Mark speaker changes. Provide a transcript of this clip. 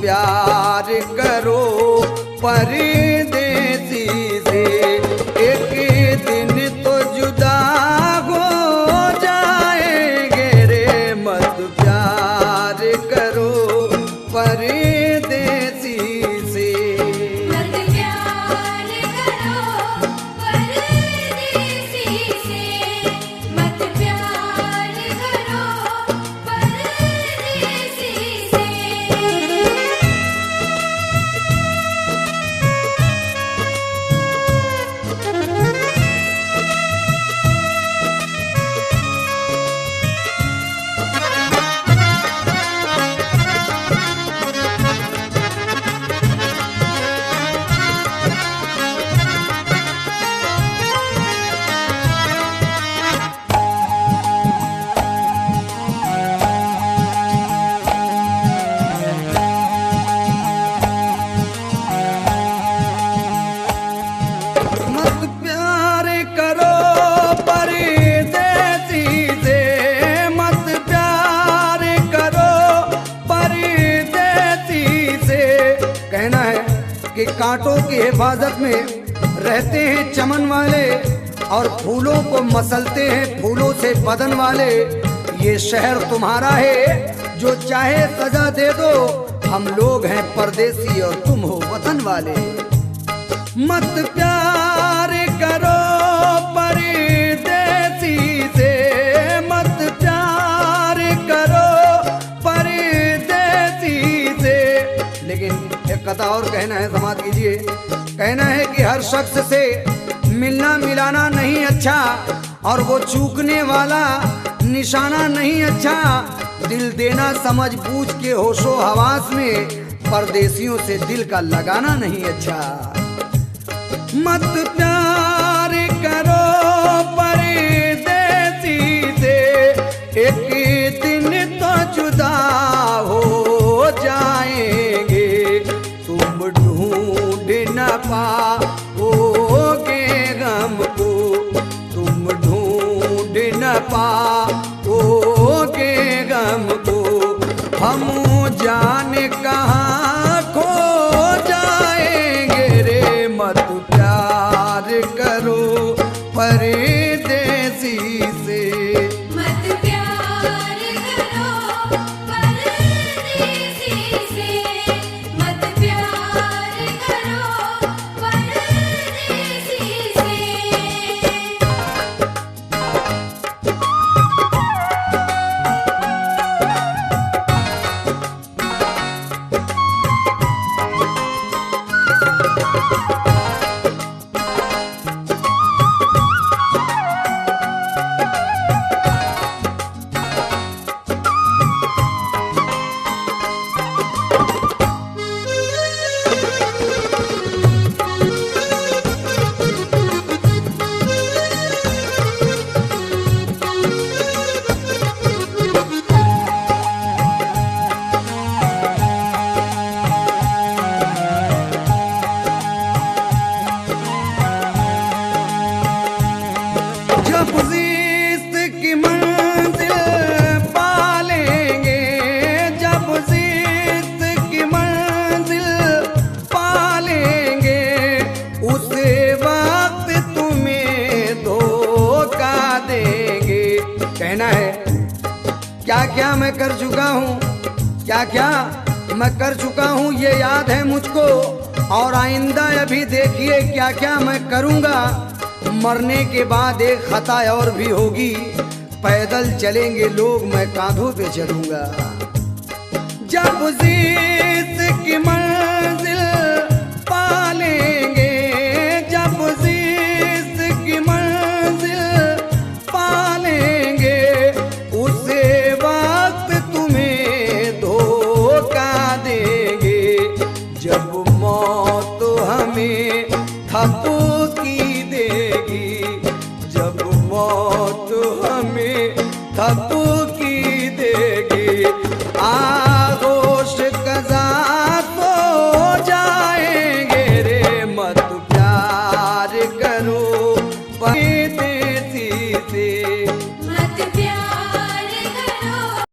Speaker 1: प्यार करो परदेसी से, एक दिन तो जुदा हो जाएंगे रे। मत प्यार करो परदेसी से।
Speaker 2: मत प्यार करो परदेसी से, मत प्यार करो परदेसी से।
Speaker 1: मत प्यार करो परदेसी से, मत प्यार करो परदेसी से। कहना है कि कांटों की हिफाजत में रहते हैं चमन वाले, और फूलों को मसलते हैं फूलों से बदन वाले। ये शहर तुम्हारा है, जो चाहे सजा दे दो। हम लोग हैं परदेसी और तुम हो वतन वाले। मत प्यार करो परदेसी से, मत प्यार करो परदेसी से। लेकिन एक कथा और कहना है, समाज कीजिए। कहना है कि हर शख्स से मिलना मिलाना नहीं अच्छा, और वो चूकने वाला निशाना नहीं अच्छा। दिल देना समझ बूझ के होशो हवास में, परदेसियों से दिल का लगाना नहीं अच्छा। मत प्यार करो परदेसी से, एक दिन तो जुदा हो जाएंगे। तुम ढूंढ न पाओगे गम को, तुम ढूंढ न पाओगे गम को। हम जाने कहाँ खो जाएंगे रे। मत प्यार करो परदेसी से।
Speaker 2: मत प्यार करो परदेसी से, मत प्यार करो परदेसी से।
Speaker 1: जब ज़िस्त की मंजिल पालेंगे, जब ज़िस्त की मंजिल पालेंगे, उस वक्त तुम्हें धोखा देंगे। कहना है क्या क्या मैं कर चुका हूँ, क्या क्या मैं कर चुका हूँ, ये याद है मुझको। और आइंदा अभी देखिए क्या क्या मैं करूँगा। मरने के बाद एक खता और भी होगी, पैदल चलेंगे लोग, मैं कांधों पे चलूंगा। जब ज़िस्त की मंजिल पालेंगे, जब ज़िस्त की मंजिल पालेंगे, उस वक्त तुम्हें धोखा देंगे। जब मौत हमें थपकी देगी, जब मौत हमें थपकी देगी, आगोश कज़ा तो जाएंगे रे। मत प्यार करो परदेसी से।